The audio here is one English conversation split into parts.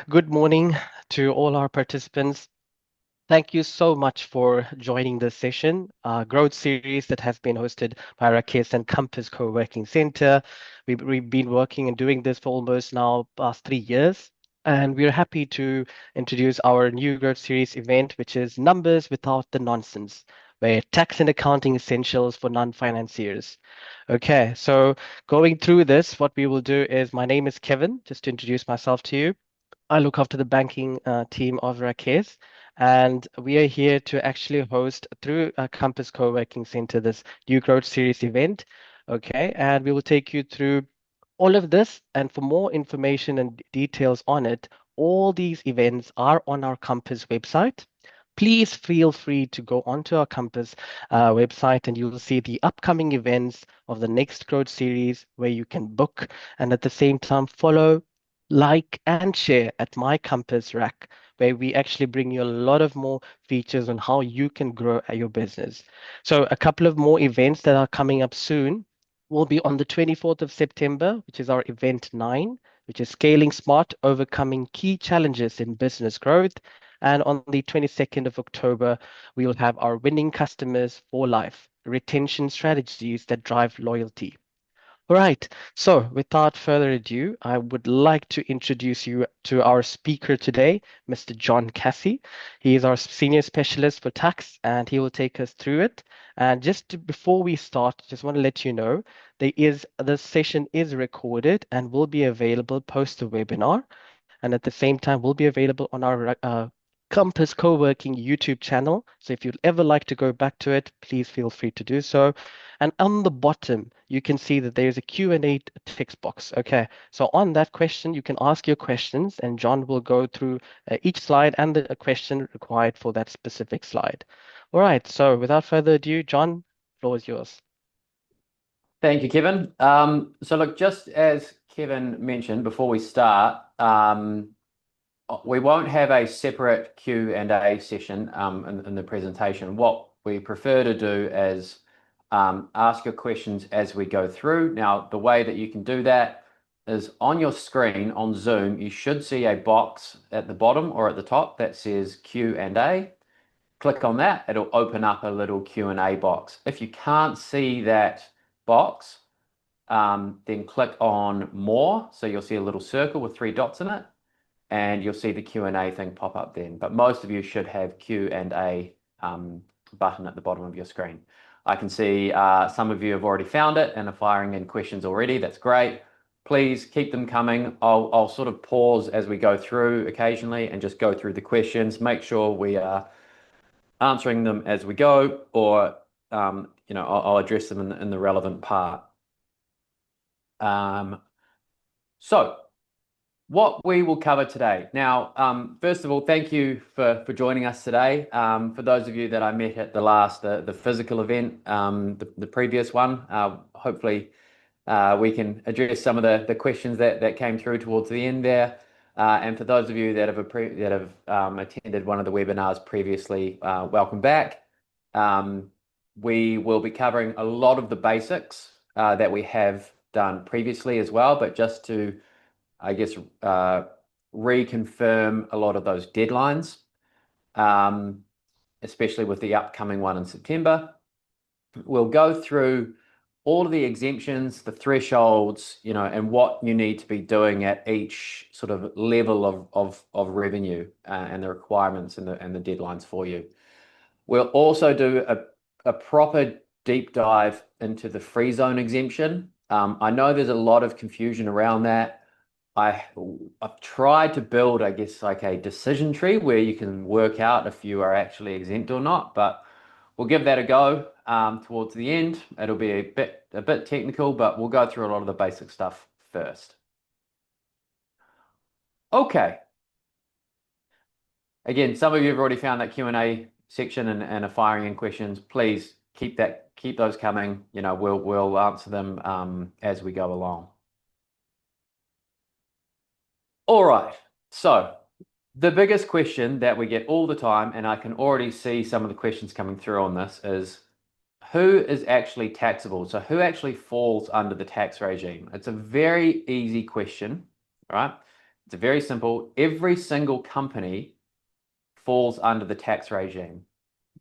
Good morning to all our participants. Thank you so much for joining this session, growth series that has been hosted by Rakesh and Compass Co-working Center. We've been working and doing this for almost now past 3 years. And we're happy to introduce our new growth series event, which is Numbers Without the Nonsense, where tax and accounting essentials for non-financiers. Okay, so going through this, what we will do is my name is Kevin, just to introduce myself to you. I look after the banking team of Rakesh, and we are here to actually host through Compass Co-working Center this New Growth Series event. Okay, and we will take you through all of this. And for more information and details on it, all these events are on our Compass website. Please feel free to go onto our Compass website and you will see the upcoming events of the next growth series where you can book and at the same time follow, like, and share at My Compass Rack, where we actually bring you a lot of more features on how you can grow your business. So, a couple of more events that are coming up soon will be on the 24th of September, which is our event 9, which is Scaling Smart, Overcoming Key Challenges in Business Growth. And on the 22nd of October, we will have our Winning Customers for Life, retention strategies that drive loyalty. All right. So, without further ado, I would like to introduce you to our speaker today, Mr. John Cassie. He is our senior specialist for tax, and he will take us through it. And before we start, just want to let you know the session is recorded and will be available post the webinar, and at the same time will be available on our Compass Co-working YouTube channel. So if you'd ever like to go back to it, please feel free to do so. And on the bottom, you can see that there's a Q&A text box. Okay, so on that question, you can ask your questions and John will go through each slide and the question required for that specific slide. All right, so without further ado, John, floor is yours. Thank you, Kevin. So look, just as Kevin mentioned before we start, we won't have a separate Q&A session in the presentation. What we prefer to do is ask your questions as we go through. Now, the way that you can do that is on your screen on Zoom, you should see a box at the bottom or at the top that says Q&A. Click on that, it'll open up a little Q&A box. If you can't see that box, then click on More. So you'll see a little circle with 3 dots in it, and you'll see the Q&A thing pop up then. But most of you should have Q&A button at the bottom of your screen. I can see some of you have already found it and are firing in questions already. That's great. Please keep them coming. I'll sort of pause as we go through occasionally and just go through the questions. Make sure we are answering them as we go, or I'll address them in the relevant part. So what we will cover today. Now, first of all, thank you for joining us today. For those of you that I met at the physical event, the previous one, hopefully we can address some of the questions that came through towards the end there. And for those of you that have attended one of the webinars previously, welcome back. We will be covering a lot of the basics that we have done previously as well, but just to, I guess, reconfirm a lot of those deadlines, especially with the upcoming one in September. We'll go through all of the exemptions, the thresholds, and what you need to be doing at each sort of level of revenue and the requirements and the deadlines for you. We'll also do a proper deep dive into the free zone exemption. I know there's a lot of confusion around that. I've tried to build, I guess, like a decision tree where you can work out if you are actually exempt or not, but we'll give that a go towards the end. It'll be a bit technical, but we'll go through a lot of the basic stuff first. Okay. Again, some of you have already found that Q&A section and are firing in questions. Please keep those coming. We'll answer them as we go along. All right. So the biggest question that we get all the time, and I can already see some of the questions coming through on this, is who is actually taxable? So who actually falls under the tax regime? It's a very easy question, right? It's very simple. Every single company falls under the tax regime.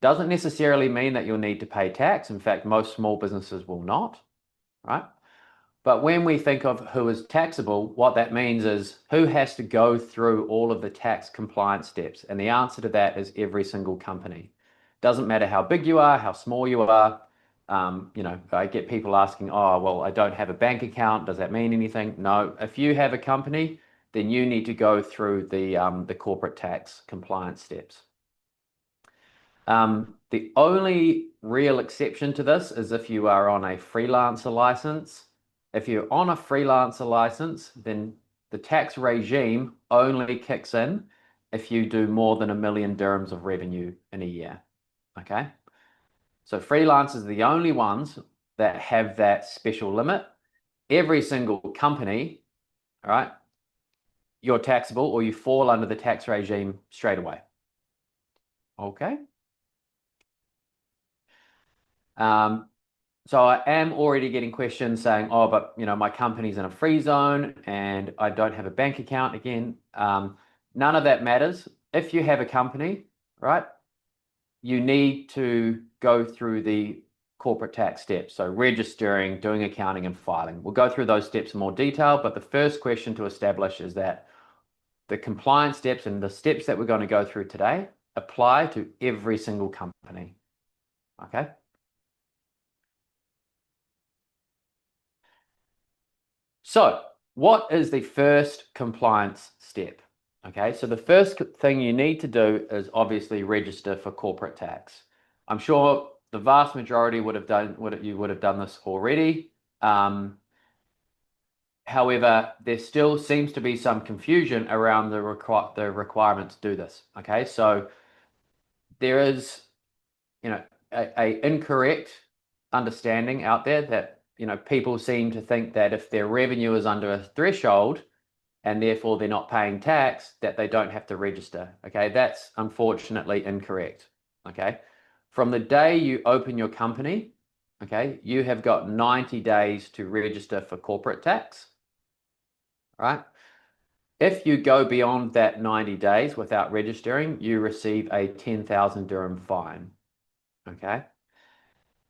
Doesn't necessarily mean that you'll need to pay tax. In fact, most small businesses will not, right? But when we think of who is taxable, what that means is who has to go through all of the tax compliance steps. And the answer to that is every single company. Doesn't matter how big you are, how small you are. I get people asking, oh, well, I don't have a bank account. Does that mean anything? No. If you have a company, then you need to go through the corporate tax compliance steps. The only real exception to this is if you are on a freelancer license. If you're on a freelancer license, then the tax regime only kicks in if you do more than 1 million dirhams of revenue in a year. Okay? So freelancers are the only ones that have that special limit. Every single company, all right, you're taxable or you fall under the tax regime straight away. Okay? So I am already getting questions saying, oh, but my company's in a free zone and I don't have a bank account again. None of that matters. If you have a company, right, you need to go through the corporate tax steps. So registering, doing accounting and filing. We'll go through those steps in more detail, but the first question to establish is that the compliance steps and the steps that we're going to go through today apply to every single company. Okay? So what is the first compliance step? Okay, so the first thing you need to do is obviously register for corporate tax. I'm sure the vast majority would have done this already. However, there still seems to be some confusion around the requirement to do this. Okay, so there is, a incorrect understanding out there that people seem to think that if their revenue is under a threshold and therefore they're not paying tax, that they don't have to register. Okay, that's unfortunately incorrect. Okay, from the day you open your company, okay, you have got 90 days to register for corporate tax. Right? If you go beyond that 90 days without registering, you receive a 10,000 dirham fine. Okay.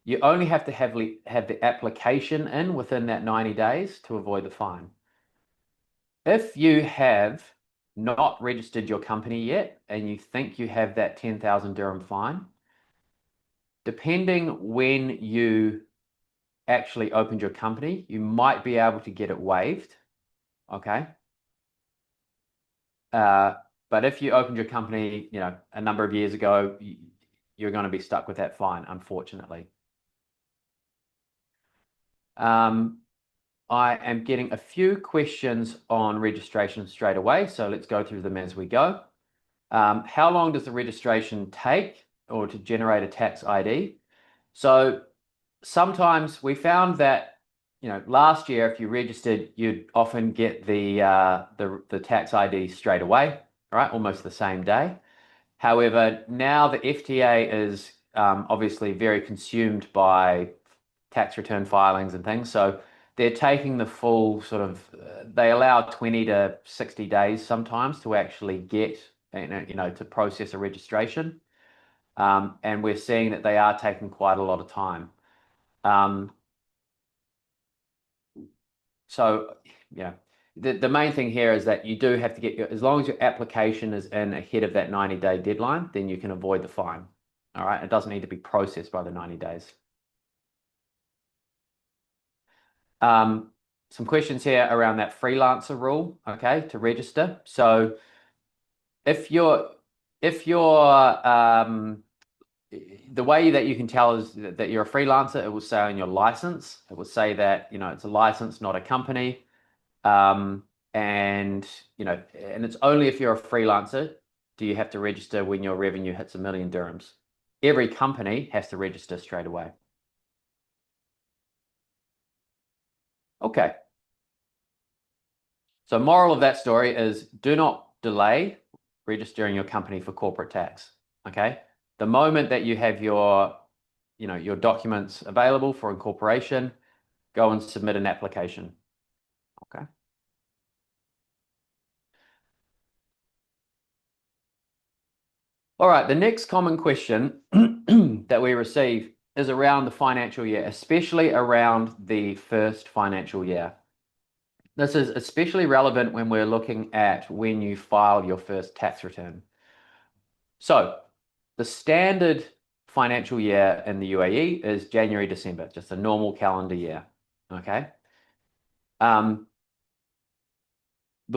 You only have to have the application in within that 90 days to avoid the fine. If you have not registered your company yet and you think you have that 10,000 dirham fine, depending when you actually opened your company, you might be able to get it waived. Okay. But if you opened your company, a number of years ago, you're going to be stuck with that fine, unfortunately. I am getting a few questions on registration straight away, so let's go through them as we go. How long does the registration take or to generate a tax ID? So sometimes we found that last year, if you registered, you'd often get the tax ID straight away, right? Almost the same day. However, now the FTA is obviously very consumed by tax return filings and things. So they're taking the full they allow 20 to 60 days sometimes to actually get, to process a registration. And we're seeing that they are taking quite a lot of time. So, the main thing here is that you do have to get as long as your application is in ahead of that 90-day deadline, then you can avoid the fine. All right. It doesn't need to be processed by the 90 days. Some questions here around that freelancer rule, okay, to register. So if you're the way that you can tell is that you're a freelancer, it will say on your license, it will say that, it's a license, not a company. And it's only if you're a freelancer do you have to register when your revenue hits 1 million dirhams. Every company has to register straight away. Okay. So moral of that story is do not delay registering your company for corporate tax. Okay. The moment that you have your documents available for incorporation, go and submit an application. Okay. All right, the next common question that we receive is around the financial year, especially around the first financial year. This is especially relevant when we're looking at when you file your first tax return. So the standard financial year in the UAE is January, December, just a normal calendar year. Okay. The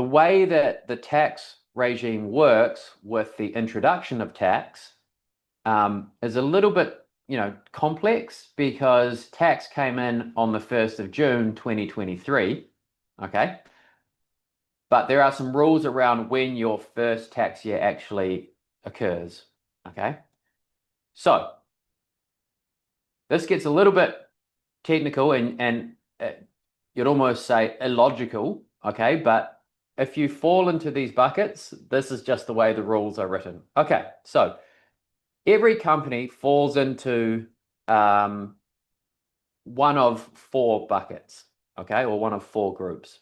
way that the tax regime works with the introduction of tax is a little bit, complex because tax came in on the 1st of June 2023. Okay. But there are some rules around when your first tax year actually occurs. Okay. So this gets a little bit technical and you'd almost say illogical. Okay. But if you fall into these buckets, this is just the way the rules are written. Okay. So every company falls into one of four buckets. Okay. Or one of four groups.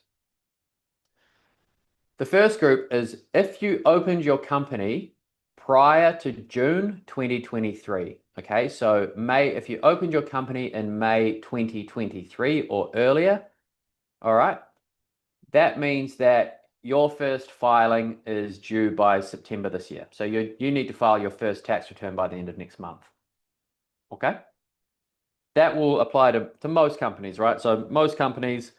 The first group is if you opened your company prior to June 2023. Okay, so if you opened your company in May 2023 or earlier, all right, that means that your first filing is due by September this year. So you need to file your first tax return by the end of next month. Okay, that will apply to most companies, right? So most companies,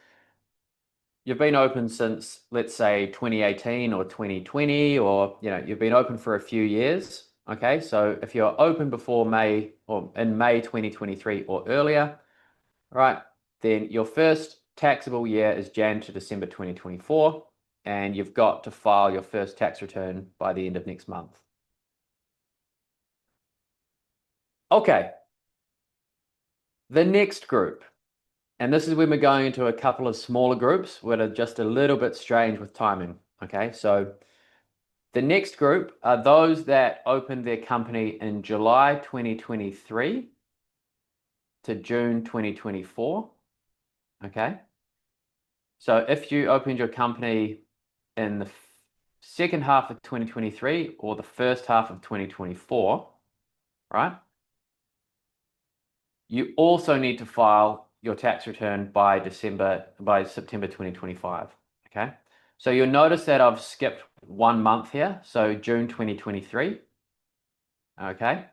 you've been open since, let's say, 2018 or 2020, or you've been open for a few years. Okay, so if you're open before May or in May 2023 or earlier, right, then your first taxable year is Jan to December 2024, and you've got to file your first tax return by the end of next month. Okay, the next group. And this is when we're going into a couple of smaller groups that are just a little bit strange with timing. Okay, so the next group are those that opened their company in July 2023 to June 2024. Okay, so if you opened your company in the second half of 2023 or the first half of 2024, right, you also need to file your tax return by September 2025. Okay. So you'll notice that I've skipped 1 month here. So June 2023. Okay.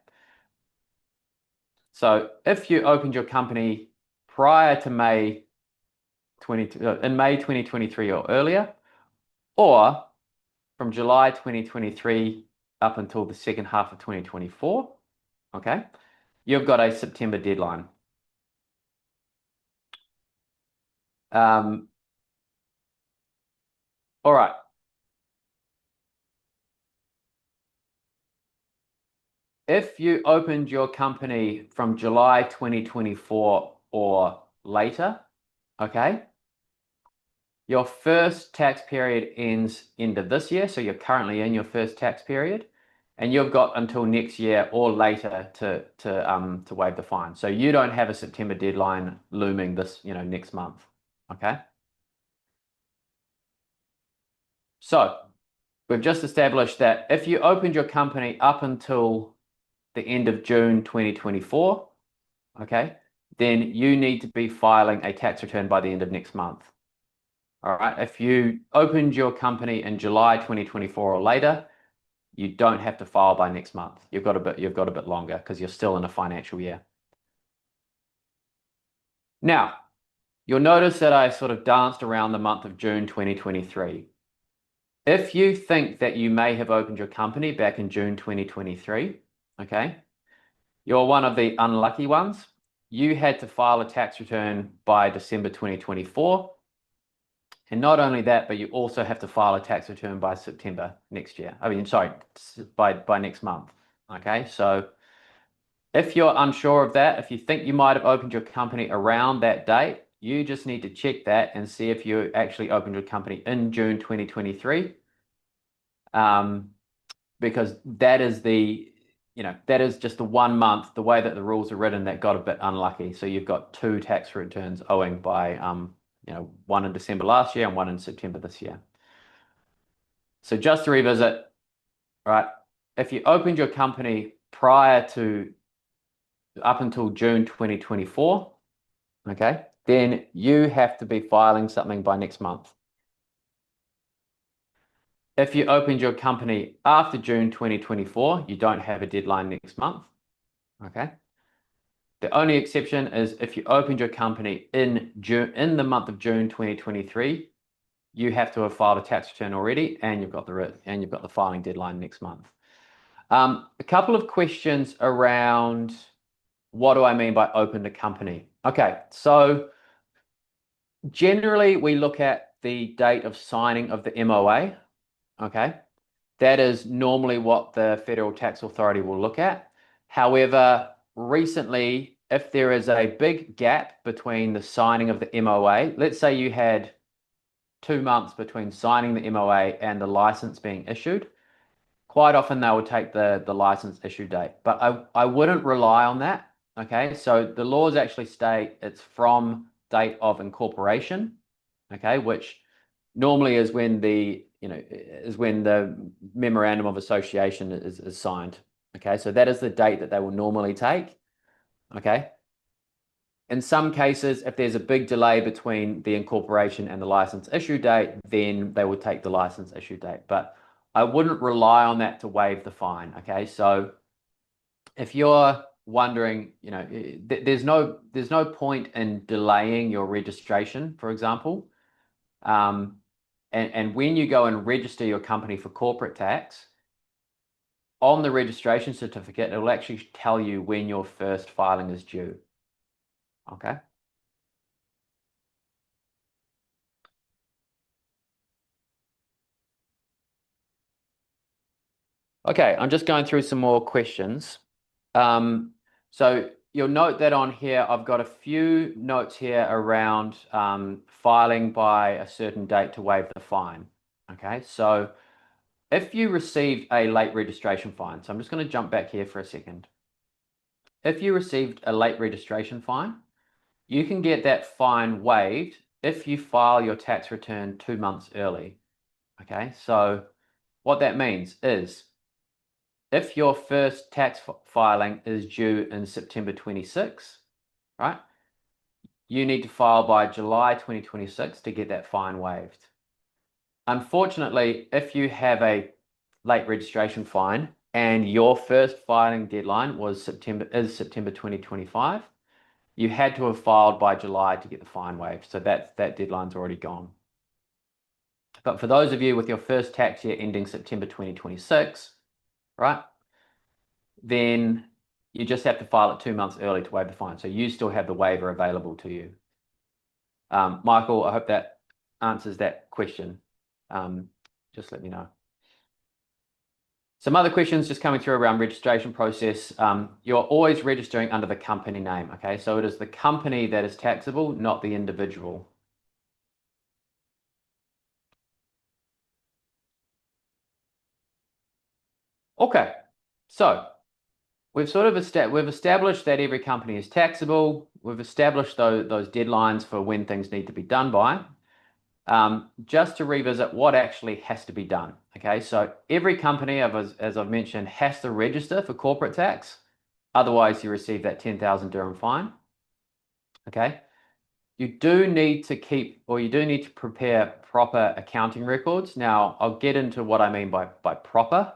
So if you opened your company prior to May 2023 or earlier, or from July 2023 up until the second half of 2024, okay, you've got a September deadline. All right. If you opened your company from July 2024 or later, okay, your first tax period ends end of this year. So you're currently in your first tax period, and you've got until next year or later to waive the fine. So you don't have a September deadline looming this, next month. Okay. So we've just established that if you opened your company up until the end of June 2024, okay, then you need to be filing a tax return by the end of next month. All right. If you opened your company in July 2024 or later, you don't have to file by next month. You've got a bit longer because you're still in a financial year. Now, you'll notice that I sort of danced around the month of June 2023. If you think that you may have opened your company back in June 2023, okay, you're one of the unlucky ones. You had to file a tax return by December 2024. And not only that, but you also have to file a tax return by September next year. I mean, sorry, by next month. Okay, so if you're unsure of that, if you think you might have opened your company around that date, you just need to check that and see if you actually opened your company in June 2023. Because that is that is just the 1 month, the way that the rules are written, that got a bit unlucky. So you've got 2 tax returns owing by, one in December last year and one in September this year. So just to revisit, right? if you opened your company prior to up until June 2024, okay, then you have to be filing something by next month. If you opened your company after June 2024, you don't have a deadline next month, okay? The only exception is if you opened your company in the month of June 2023, you have to have filed a tax return already, and you've got the filing deadline next month. A couple of questions around what do I mean by opened a company? Okay, so generally we look at the date of signing of the MOA. Okay, that is normally what the Federal Tax Authority will look at. However, recently, if there is a big gap between the signing of the MOA, let's say you had 2 months between signing the MOA and the license being issued, quite often they will take the license issue date. But I wouldn't rely on that. Okay, so the laws actually state it's from date of incorporation, okay, which normally is when the memorandum of association is signed. Okay, so that is the date that they will normally take. Okay. In some cases, if there's a big delay between the incorporation and the license issue date, then they would take the license issue date. But I wouldn't rely on that to waive the fine. Okay, so if you're wondering, there's no point in delaying your registration, for example. And when you go and register your company for corporate tax, on the registration certificate, it will actually tell you when your first filing is due. Okay. Okay, I'm just going through some more questions. So you'll note that on here, I've got a few notes here around filing by a certain date to waive the fine. Okay, so if you received a late registration fine, so I'm just going to jump back here for a second. If you received a late registration fine, you can get that fine waived if you file your tax return 2 months early. Okay, so what that means is if your first tax filing is due in September 26, right, you need to file by July 2026 to get that fine waived. Unfortunately, if you have a late registration fine and your first filing deadline was September 2025, you had to have filed by July to get the fine waived. So that deadline's already gone. But for those of you with your first tax year ending September 2026, right, then you just have to file it 2 months early to waive the fine. So you still have the waiver available to you. Michael, I hope that answers that question. Just let me know. Some other questions just coming through around registration process. You're always registering under the company name, okay? So it is the company that is taxable, not the individual. Okay, so we've established that every company is taxable. We've established those deadlines for when things need to be done by. Just to revisit what actually has to be done. Okay, so every company, as I've mentioned, has to register for corporate tax. Otherwise, you receive that 10,000 dirham fine. Okay, you do need to prepare proper accounting records. Now, I'll get into what I mean by proper.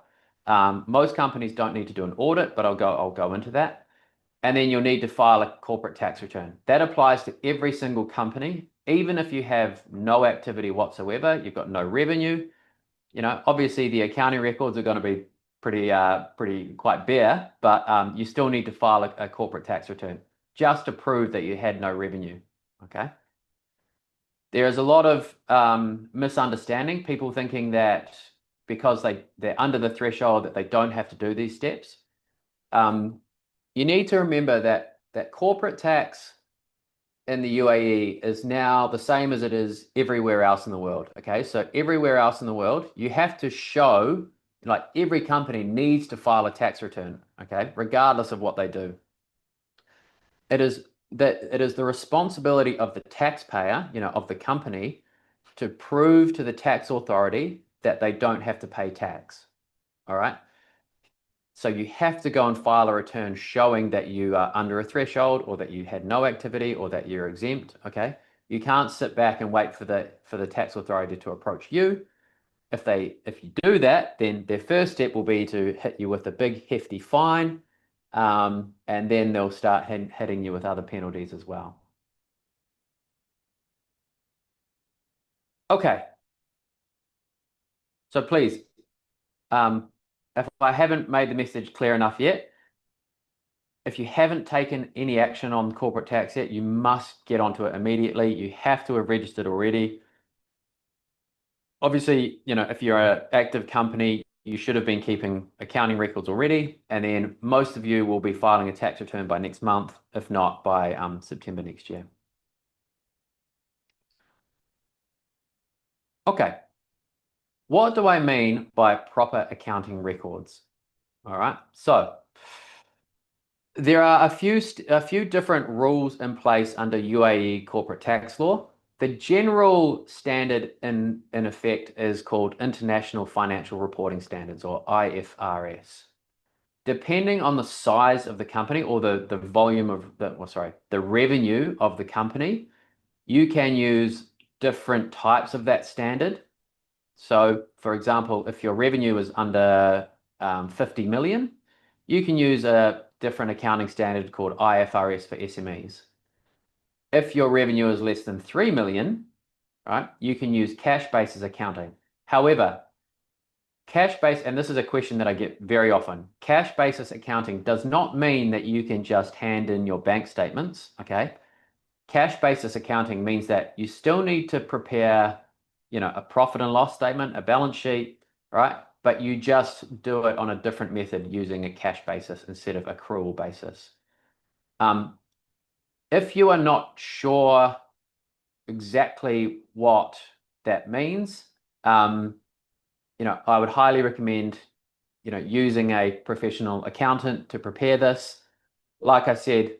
Most companies don't need to do an audit, but I'll go into that. And then you'll need to file a corporate tax return. That applies to every single company, even if you have no activity whatsoever, you've got no revenue. Obviously the accounting records are going to be pretty quite bare, but you still need to file a corporate tax return just to prove that you had no revenue. Okay. There is a lot of misunderstanding, people thinking that because they're under the threshold that they don't have to do these steps. You need to remember that corporate tax in the UAE is now the same as it is everywhere else in the world. Okay, so everywhere else in the world, you have to show, like every company needs to file a tax return, okay, regardless of what they do. It is the responsibility of the taxpayer, of the company, to prove to the tax authority that they don't have to pay tax. All right. So you have to go and file a return showing that you are under a threshold, or that you had no activity, or that you're exempt. Okay. You can't sit back and wait for the tax authority to approach you. If you do that, then their first step will be to hit you with a big hefty fine, and then they'll start hitting you with other penalties as well. Okay, so please, if I haven't made the message clear enough yet, if you haven't taken any action on corporate tax yet, you must get onto it immediately. You have to have registered already. Obviously, if you're an active company, you should have been keeping accounting records already, and then most of you will be filing a tax return by next month, if not by September next year. Okay, what do I mean by proper accounting records? All right, so there are a few different rules in place under UAE corporate tax law. The general standard in effect is called International Financial Reporting Standards, or IFRS. Depending on the size of the company, or the volume of the revenue of the company, you can use different types of that standard. So, for example, if your revenue is under 50 million, you can use a different accounting standard called IFRS for SMEs. If your revenue is less than 3 million, right, you can use cash basis accounting. However, cash base, and this is a question that I get very often, cash basis accounting does not mean that you can just hand in your bank statements, okay? Cash basis accounting means that you still need to prepare, a profit and loss statement, a balance sheet, right? But you just do it on a different method using a cash basis instead of accrual basis. If you are not sure exactly what that means, I would highly recommend, using a professional accountant to prepare this. Like I said,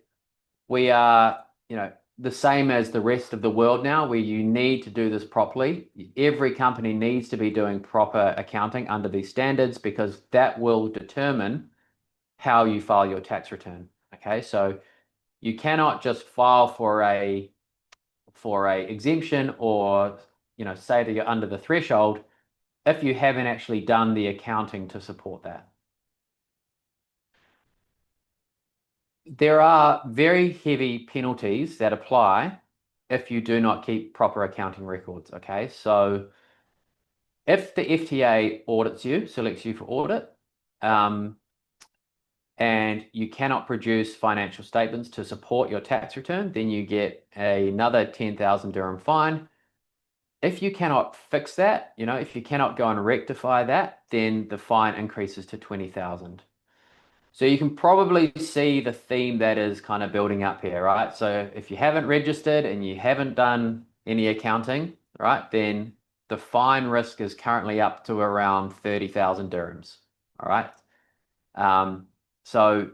we are, the same as the rest of the world now, where you need to do this properly. Every company needs to be doing proper accounting under these standards, because that will determine how you file your tax return. Okay, so you cannot just file for a exemption, or say that you're under the threshold, if you haven't actually done the accounting to support that. There are very heavy penalties that apply if you do not keep proper accounting records. Okay, so if the FTA audits you, selects you for audit, and you cannot produce financial statements to support your tax return, then you get another 10,000 dirham fine. If you cannot fix that, if you cannot go and rectify that, then the fine increases to 20,000. So you can probably see the theme that is kind of building up here, right? So if you haven't registered and you haven't done any accounting, right, then the fine risk is currently up to around 30,000 dirhams, all right? So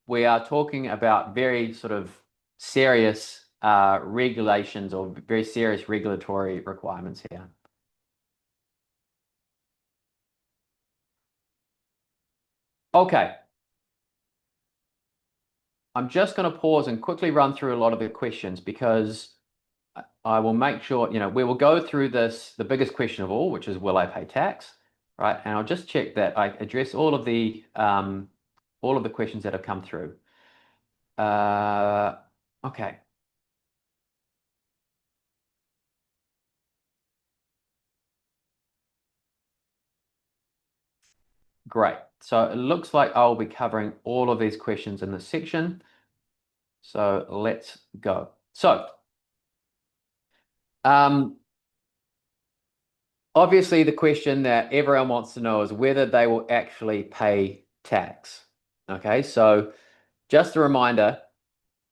we are talking about very sort of serious regulations, or very serious regulatory requirements here. Okay. I'm just going to pause and quickly run through a lot of the questions, because I will make sure, we will go through this, the biggest question of all, which is, will I pay tax? Right. And I'll just check that I address all of the questions that have come through. Okay. Great. So it looks like I'll be covering all of these questions in this section. So let's go. So, obviously the question that everyone wants to know is whether they will actually pay tax. Okay, so just a reminder,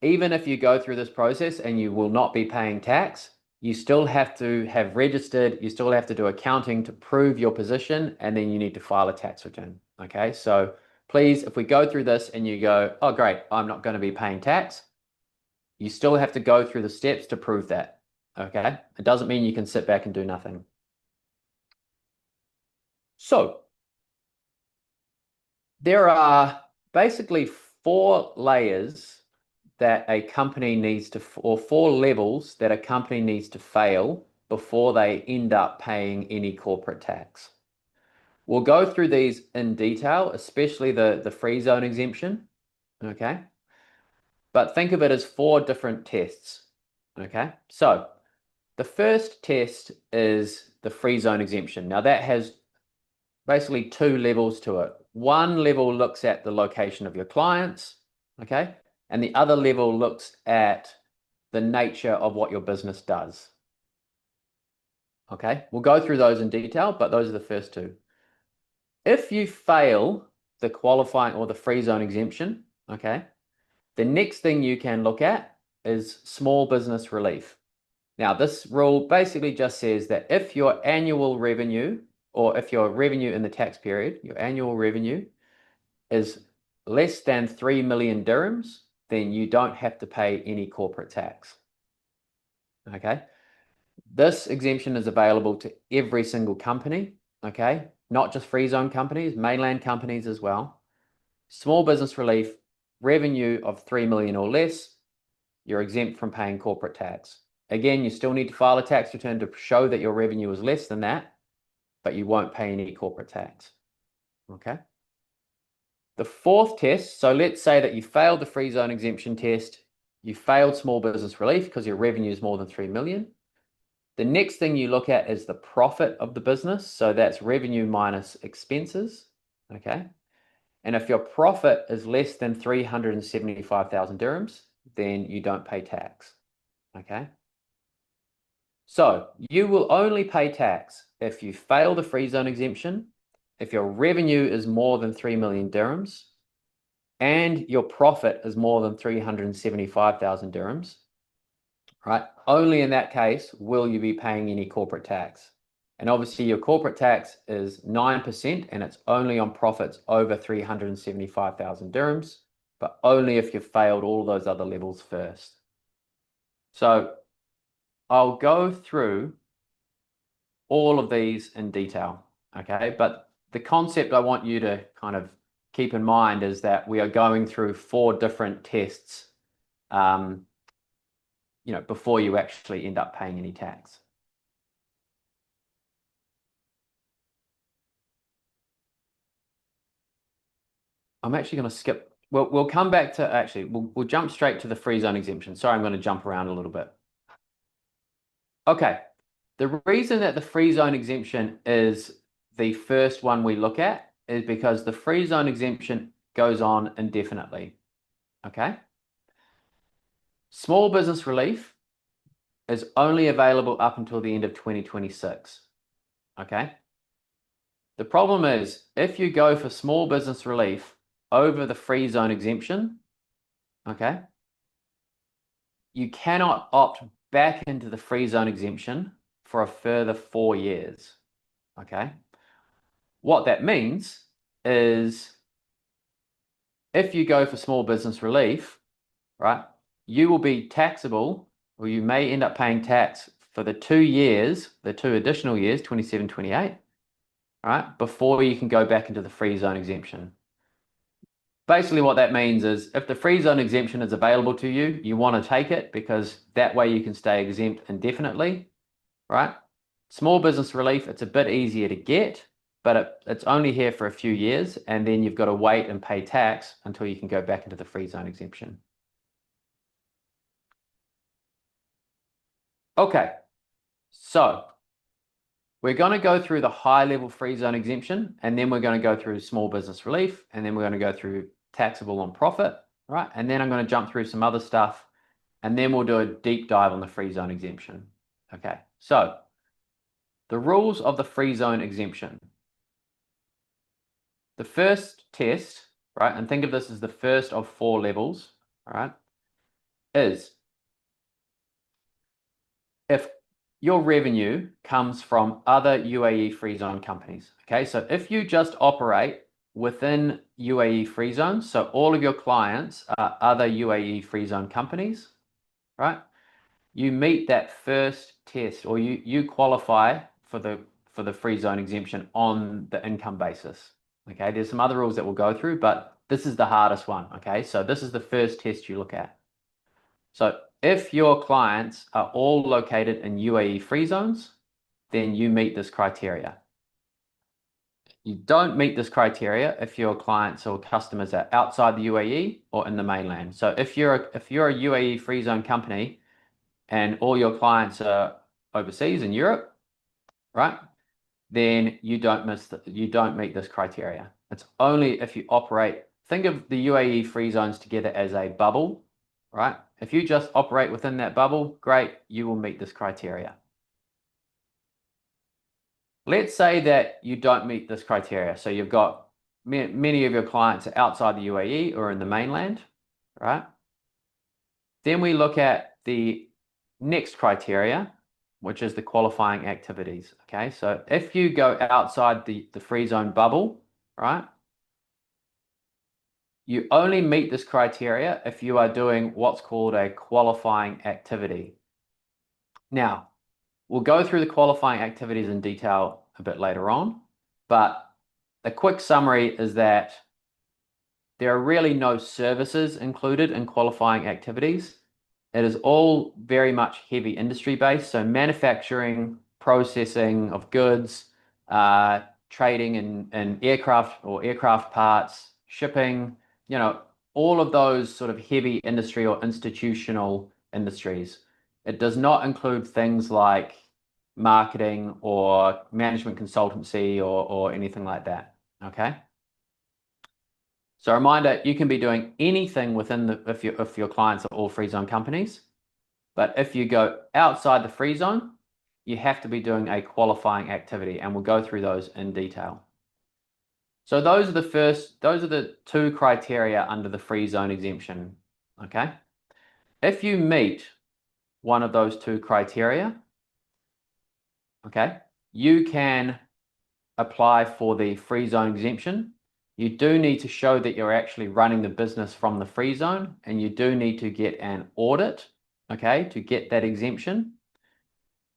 even if you go through this process and you will not be paying tax, you still have to have registered, you still have to do accounting to prove your position, and then you need to file a tax return. Okay, so please, if we go through this and you go, oh great, I'm not going to be paying tax, you still have to go through the steps to prove that. Okay, it doesn't mean you can sit back and do nothing. So There are basically four layers that a company needs to, or four levels that a company needs to fail before they end up paying any corporate tax. We'll go through these in detail, especially the free zone exemption, okay? But think of it as four different tests, okay? So the first test is the free zone exemption. Now that has basically two levels to it. One level looks at the location of your clients, okay? And the other level looks at the nature of what your business does. Okay, we'll go through those in detail, but those are the first two. If you fail the qualifying or the free zone exemption, okay, the next thing you can look at is small business relief. Now, this rule basically just says that if your annual revenue, or if your revenue in the tax period, your annual revenue is less than 3 million dirhams, then you don't have to pay any corporate tax. Okay. This exemption is available to every single company, okay? Not just free zone companies, mainland companies as well. Small business relief, revenue of 3 million or less, you're exempt from paying corporate tax. Again, you still need to file a tax return to show that your revenue is less than that, but you won't pay any corporate tax, okay? The fourth test, so let's say that you failed the free zone exemption test, you failed small business relief because your revenue is more than 3 million. The next thing you look at is the profit of the business. So that's revenue minus expenses, okay? And if your profit is less than 375,000 dirhams, then you don't pay tax, okay? So you will only pay tax if you fail the free zone exemption, if your revenue is more than 3 million dirhams, and your profit is more than 375,000 dirhams, right? Only in that case will you be paying any corporate tax. And obviously your corporate tax is 9% and it's only on profits over 375,000 dirhams, but only if you've failed all those other levels first. So I'll go through all of these in detail, okay? But the concept I want you to kind of keep in mind is that we are going through four different tests, before you actually end up paying any tax. I'm actually going to skip. We'll come back to actually, we'll jump straight to the free zone exemption. Sorry, I'm going to jump around a little bit. Okay. The reason that the free zone exemption is the first one we look at is because the free zone exemption goes on indefinitely. Okay. Small business relief is only available up until the end of 2026. Okay. The problem is if you go for small business relief over the free zone exemption, okay, you cannot opt back into the free zone exemption for a further 4 years, okay? What that means is if you go for small business relief, right, you will be taxable, or you may end up paying tax for the 2 years, the 2 additional years, 27, 28, right, before you can go back into the free zone exemption. Basically what that means is if the free zone exemption is available to you, you want to take it because that way you can stay exempt indefinitely, right? Small business relief, it's a bit easier to get, but it's only here for a few years, and then you've got to wait and pay tax until you can go back into the free zone exemption. Okay, so we're going to go through the high level free zone exemption, and then we're going to go through small business relief, and then we're going to go through taxable on profit, right? And then I'm going to jump through some other stuff, and then we'll do a deep dive on the free zone exemption. Okay, so the rules of the free zone exemption. The first test, right, and think of this as the first of 4 levels, all right, is if your revenue comes from other UAE free zone companies. Okay, so if you just operate within UAE free zones, so all of your clients are other UAE free zone companies, right? You meet that first test, or you qualify for the free zone exemption on the income basis. Okay, there's some other rules that we'll go through, but this is the hardest one. Okay, so this is the first test you look at. So if your clients are all located in UAE free zones, then you meet this criteria. You don't meet this criteria if your clients or customers are outside the UAE or in the mainland. So if you're a UAE free zone company and all your clients are overseas in Europe, right? Then you don't meet this criteria. It's only if you operate. Think of the UAE free zones together as a bubble, right? If you just operate within that bubble, great, you will meet this criteria. Let's say that you don't meet this criteria. So you've got many of your clients are outside the UAE or in the mainland, right? Then we look at the next criteria, which is the qualifying activities. Okay, so if you go outside the free zone bubble, right, you only meet this criteria if you are doing what's called a qualifying activity. Now, we'll go through the qualifying activities in detail a bit later on, but a quick summary is that there are really no services included in qualifying activities. It is all very much heavy industry based, so manufacturing, processing of goods, trading in aircraft or aircraft parts, shipping, all of those sort of heavy industry or institutional industries. It does not include things like marketing or management consultancy or anything like that. Okay. So a reminder, you can be doing anything within if your clients are all free zone companies, but if you go outside the free zone, you have to be doing a qualifying activity, and we'll go through those in detail. So those are the two criteria under the free zone exemption. Okay. If you meet one of those two criteria, okay, you can apply for the free zone exemption. You do need to show that you're actually running the business from the free zone, and you do need to get an audit, okay, to get that exemption,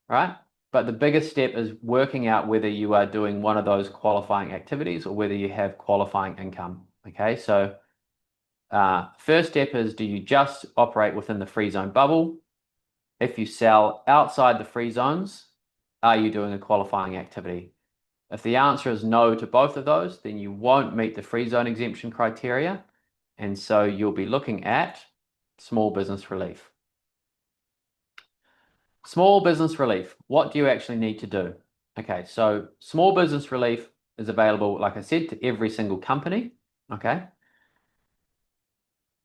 right? But the biggest step is working out whether you are doing one of those qualifying activities or whether you have qualifying income, okay? So first step is, do you just operate within the free zone bubble? If you sell outside the free zones, are you doing a qualifying activity? If the answer is no to both of those, then you won't meet the free zone exemption criteria. And so you'll be looking at small business relief. Small business relief, what do you actually need to do? Okay, so small business relief is available, like I said, to every single company. Okay.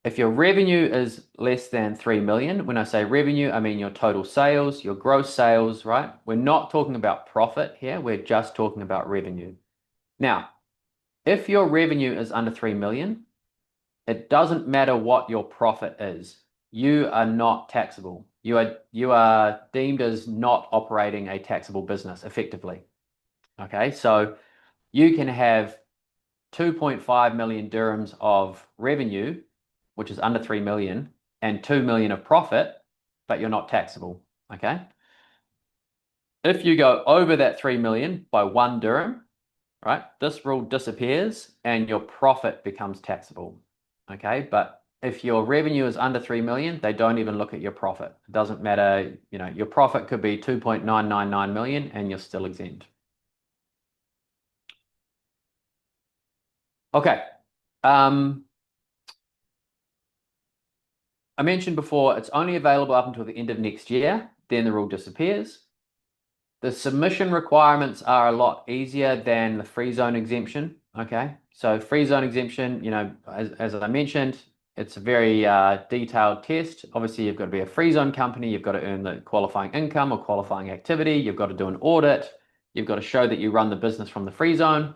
If your revenue is less than 3 million, when I say revenue, I mean your total sales, your gross sales, right? We're not talking about profit here. We're just talking about revenue. Now, if your revenue is under 3 million, it doesn't matter what your profit is. You are not taxable. You are deemed as not operating a taxable business effectively. Okay, so you can have 2.5 million dirhams of revenue, which is under 3 million, and 2 million of profit, but you're not taxable. Okay. If you go over that 3 million by 1 dirham, right, this rule disappears and your profit becomes taxable. Okay. But if your revenue is under 3 million, they don't even look at your profit. It doesn't matter. Your profit could be 2.999 million and you're still exempt. Okay. I mentioned before, it's only available up until the end of next year. Then the rule disappears. The submission requirements are a lot easier than the free zone exemption. Okay, so free zone exemption, as I mentioned, it's a very detailed test. Obviously, you've got to be a free zone company. You've got to earn the qualifying income or qualifying activity. You've got to do an audit. You've got to show that you run the business from the free zone.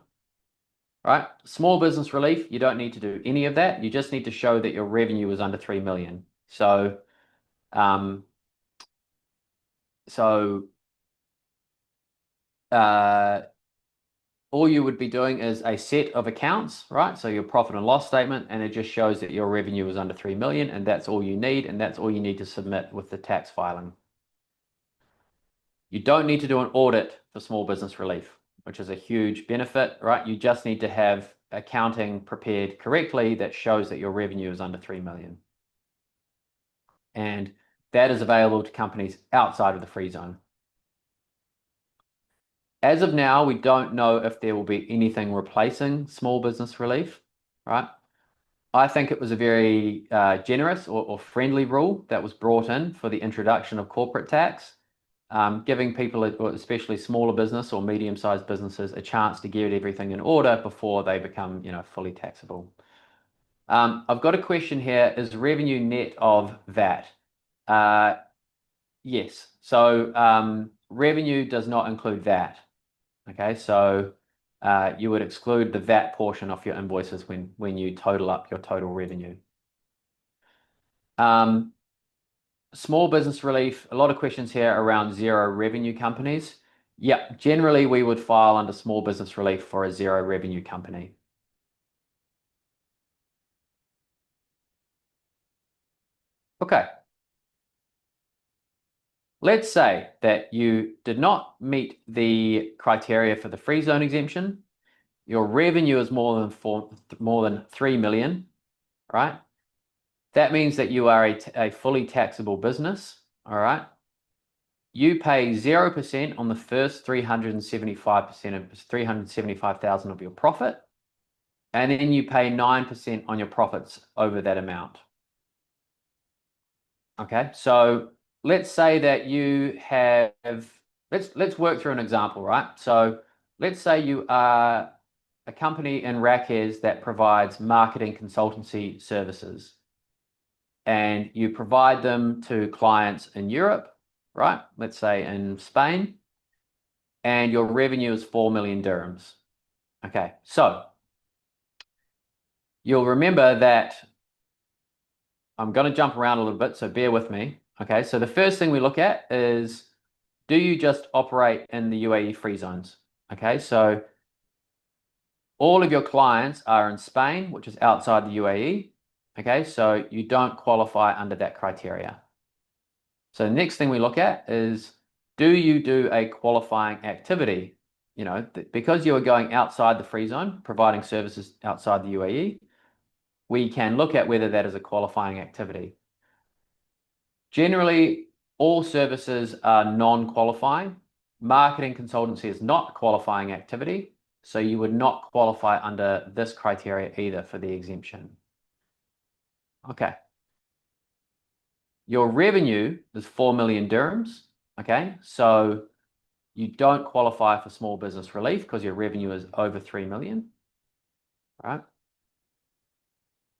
Right? Small business relief, you don't need to do any of that. You just need to show that your revenue is under 3 million. So, um, so all you would be doing is a set of accounts, right? So your profit and loss statement, and it just shows that your revenue is under 3 million, and that's all you need, and that's all you need to submit with the tax filing. You don't need to do an audit for small business relief, which is a huge benefit, right? You just need to have accounting prepared correctly that shows that your revenue is under 3 million. And that is available to companies outside of the free zone. As of now, we don't know if there will be anything replacing small business relief, right? I think it was a very generous or friendly rule that was brought in for the introduction of corporate tax, giving people, especially smaller business or medium-sized businesses, a chance to get everything in order before they become, fully taxable. I've got a question here: is revenue net of VAT? Yes. So revenue does not include VAT. Okay, so you would exclude the VAT portion of your invoices when you total up your total revenue. Small business relief, a lot of questions here around zero revenue companies. Yeah, generally we would file under small business relief for a zero revenue company. Okay. Let's say that you did not meet the criteria for the free zone exemption. Your revenue is more than 3 million, right? That means that you are a fully taxable business, all right? You pay 0% on the first 375% of 375,000 of your profit, and then you pay 9% on your profits over that amount. Okay, so let's say that you have, let's work through an example, right? So let's say you are a company in Raquez that provides marketing consultancy services, and you provide them to clients in Europe, right? Let's say in Spain, and your revenue is 4 million dirhams. Okay, so you'll remember that I'm going to jump around a little bit, so bear with me. Okay, so the first thing we look at is, do you just operate in the UAE free zones? Okay, so all of your clients are in Spain, which is outside the UAE. Okay, so you don't qualify under that criteria. So the next thing we look at is, do you do a qualifying activity? Because you are going outside the free zone, providing services outside the UAE, we can look at whether that is a qualifying activity. Generally, all services are non-qualifying. Marketing consultancy is not a qualifying activity, so you would not qualify under this criteria either for the exemption. Okay. Your revenue is 4 million dirhams. Okay, so you don't qualify for small business relief because your revenue is over 3 million, right?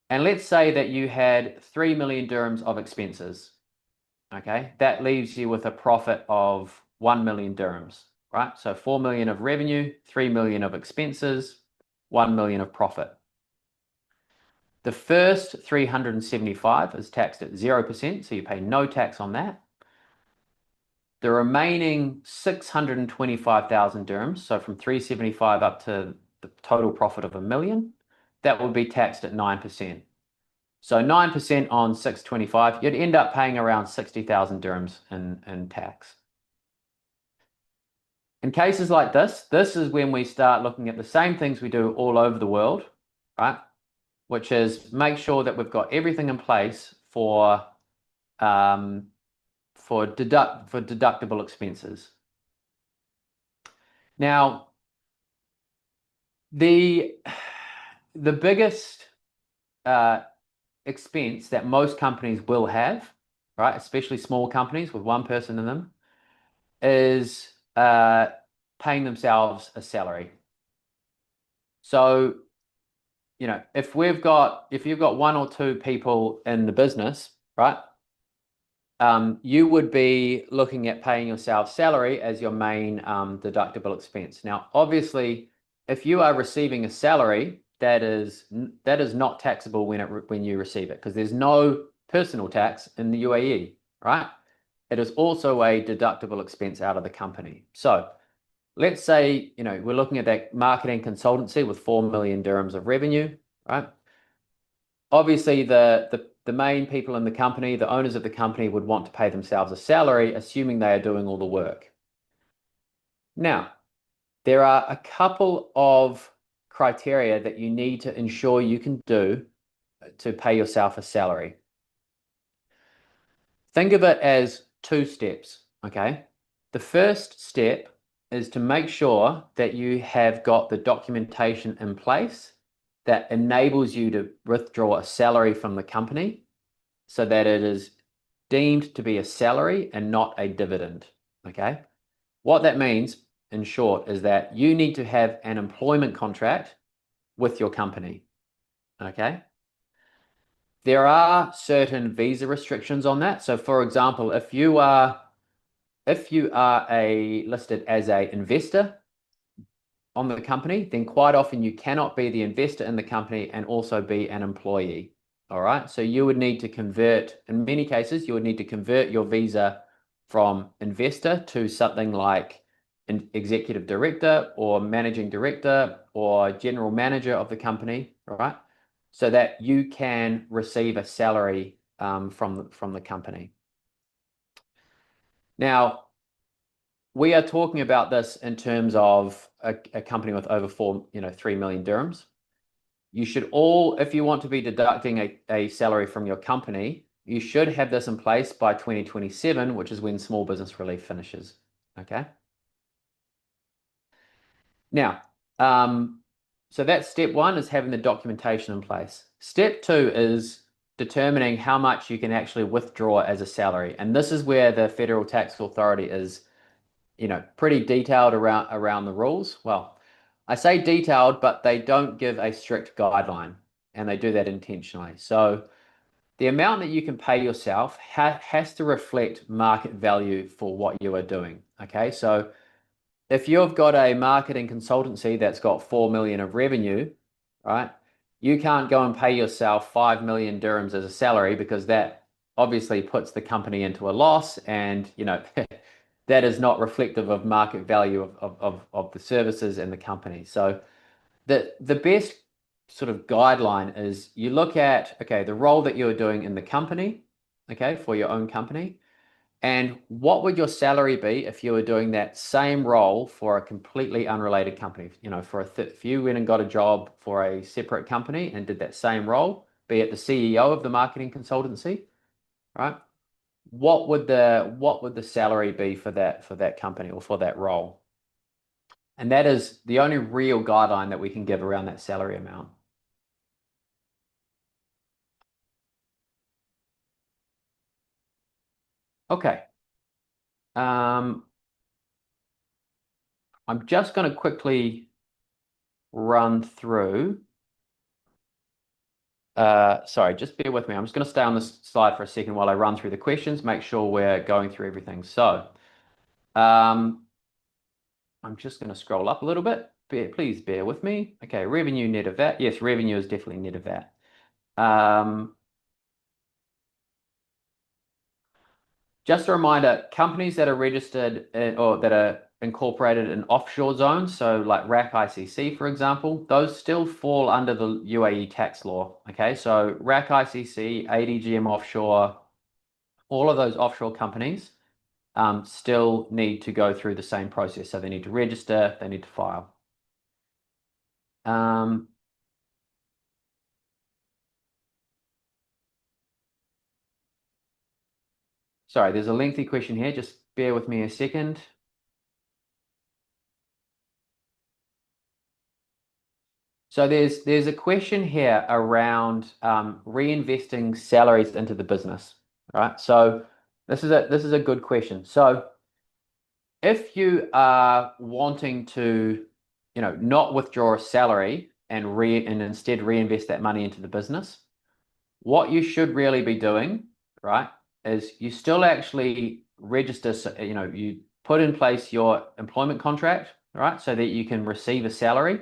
And let's say that you had 3 million dirhams of expenses. Okay, that leaves you with a profit of 1 million dirhams, right? So 4 million of revenue, 3 million of expenses, 1 million of profit. The first 375 is taxed at 0%, so you pay no tax on that. The remaining 625,000 dirhams, so from 375 up to the total profit of 1 million, that would be taxed at 9%. So 9% on 625, you'd end up paying around 60,000 dirhams in tax. In cases like this is when we start looking at the same things we do all over the world, right? Which is make sure that we've got everything in place for deductible expenses. Now, the biggest expense that most companies will have, right, especially small companies with one person in them, is paying themselves a salary. So, if you've got one or two people in the business, right, you would be looking at paying yourself salary as your main deductible expense. Now, obviously, if you are receiving a salary, that is not taxable when you receive it, because there's no personal tax in the UAE, right? It is also a deductible expense out of the company. So let's say, we're looking at that marketing consultancy with 4 million dirhams of revenue, right? Obviously, the main people in the company, the owners of the company, would want to pay themselves a salary, assuming they are doing all the work. Now, there are a couple of criteria that you need to ensure you can do to pay yourself a salary. Think of it as 2 steps, okay? The first step is to make sure that you have got the documentation in place that enables you to withdraw a salary from the company so that it is deemed to be a salary and not a dividend, okay? What that means, in short, is that you need to have an employment contract with your company, okay? There are certain visa restrictions on that. So for example, if you are listed as a investor on the company, then quite often you cannot be the investor in the company and also be an employee. All right. So you would need to convert, in many cases, you would need to convert your visa from investor to something like an executive director or managing director or general manager of the company. All right. So that you can receive a salary from the company. Now, we are talking about this in terms of a company with over 3 million dirhams. You should if you want to be deducting a salary from your company, you should have this in place by 2027, which is when small business relief finishes. Okay. Now, so that's step 1 is having the documentation in place. Step 2 is determining how much you can actually withdraw as a salary. And this is where the Federal Tax Authority is pretty detailed around the rules. Well, I say detailed, but they don't give a strict guideline, and they do that intentionally. So the amount that you can pay yourself has to reflect market value for what you are doing. Okay, so if you've got a marketing consultancy that's got 4 million of revenue, right, you can't go and pay yourself 5 million dirhams as a salary because that obviously puts the company into a loss, and that is not reflective of market value of the services and the company. So the best sort of guideline is you look at, okay, the role that you're doing in the company, okay, for your own company, and what would your salary be if you were doing that same role for a completely unrelated company? If you went and got a job for a separate company and did that same role, be it the CEO of the marketing consultancy, right? What would the salary be for that company or for that role? And that is the only real guideline that we can give around that salary amount. Okay. I'm just going to quickly run through. Sorry, just bear with me. I'm just going to stay on this slide for a second while I run through the questions, make sure we're going through everything. So I'm just going to scroll up a little bit. Please bear with me. Okay, revenue net of VAT. Yes, revenue is definitely net of VAT. Just a reminder, companies that are registered or that are incorporated in offshore zones, so like RAK ICC, for example, those still fall under the UAE tax law. Okay, so RAK ICC, ADGM offshore, all of those offshore companies still need to go through the same process. So they need to register, they need to file. Sorry, there's a lengthy question here. Just bear with me a second. So there's a question here around reinvesting salaries into the business, right? So this is a good question. So if you are wanting to, not withdraw a salary and instead reinvest that money into the business, what you should really be doing, right, is you still actually register, you put in place your employment contract, right, so that you can receive a salary,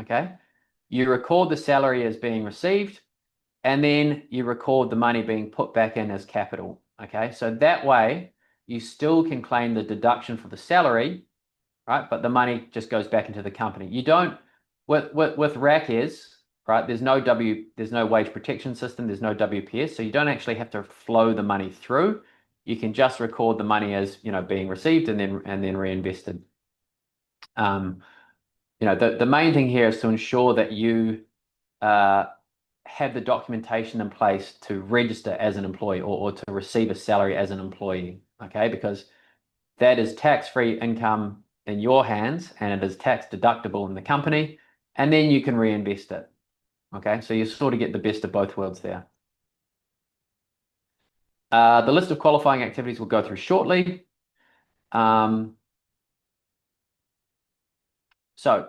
okay? You record the salary as being received, and then you record the money being put back in as capital, okay? So that way, you still can claim the deduction for the salary, right? But the money just goes back into the company. You don't, with RACs, right? There's no wage protection system, there's no WPS, so you don't actually have to flow the money through. You can just record the money as being received and then reinvested. the main thing here is to ensure that you have the documentation in place to register as an employee or to receive a salary as an employee, okay? Because that is tax-free income in your hands and it is tax deductible in the company, and then you can reinvest it, okay? So you sort of get the best of both worlds there. The list of qualifying activities we'll go through shortly. So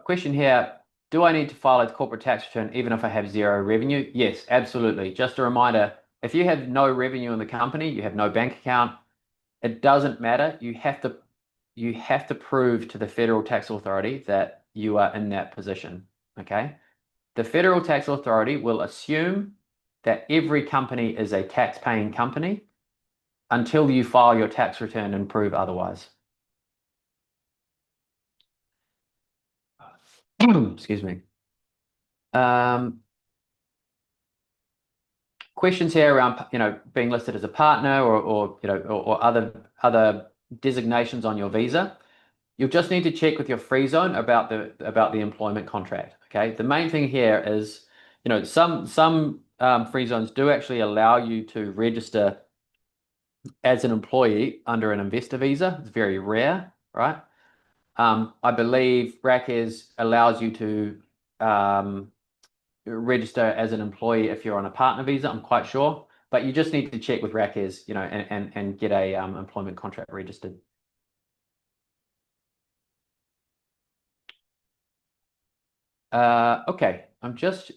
question here, do I need to file a corporate tax return even if I have zero revenue? Yes, absolutely. Just a reminder, if you have no revenue in the company, you have no bank account, it doesn't matter. You have to prove to the federal tax authority that you are in that position, okay? The federal tax authority will assume that every company is a tax-paying company until you file your tax return and prove otherwise. Excuse me. Questions here around being listed as a partner or other designations on your visa. You'll just need to check with your free zone about the employment contract. Okay, the main thing here is some free zones do actually allow you to register as an employee under an investor visa. It's very rare, right? I believe RACES allows you to register as an employee if you're on a partner visa. I'm quite sure, but you just need to check with RACES, and get a employment contract registered. Okay, I'm just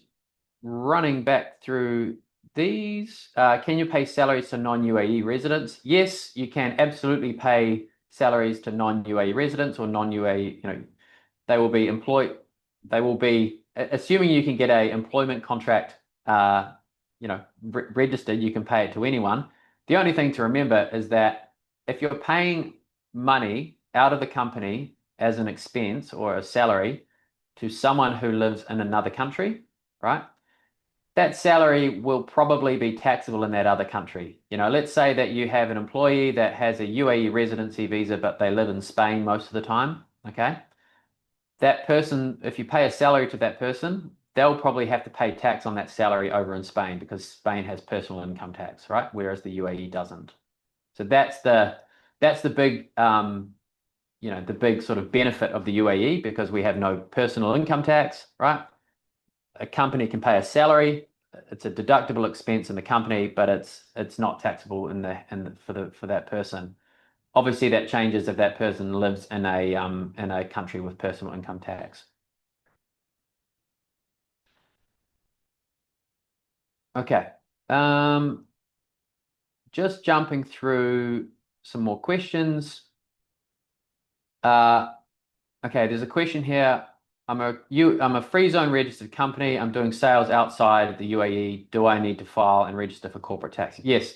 running back through these. Can you pay salaries to non-UAE residents? Yes, you can absolutely pay salaries to non-UAE residents or non-UAE, they will be employed. They will be, assuming you can get a employment contract, registered, you can pay it to anyone. The only thing to remember is that if you're paying money out of the company as an expense or a salary to someone who lives in another country, right? That salary will probably be taxable in that other country. Let's say that you have an employee that has a UAE residency visa, but they live in Spain most of the time, okay? That person, if you pay a salary to that person, they'll probably have to pay tax on that salary over in Spain because Spain has personal income tax, right? Whereas the UAE doesn't. So that's the big the big sort of benefit of the UAE, because we have no personal income tax, right? A company can pay a salary. It's a deductible expense in the company, but it's not taxable for that person. Obviously, that changes if that person lives in a country with personal income tax. Okay. Just jumping through some more questions. Okay, there's a question here. I'm a free zone registered company. I'm doing sales outside the UAE. Do I need to file and register for corporate tax? Yes,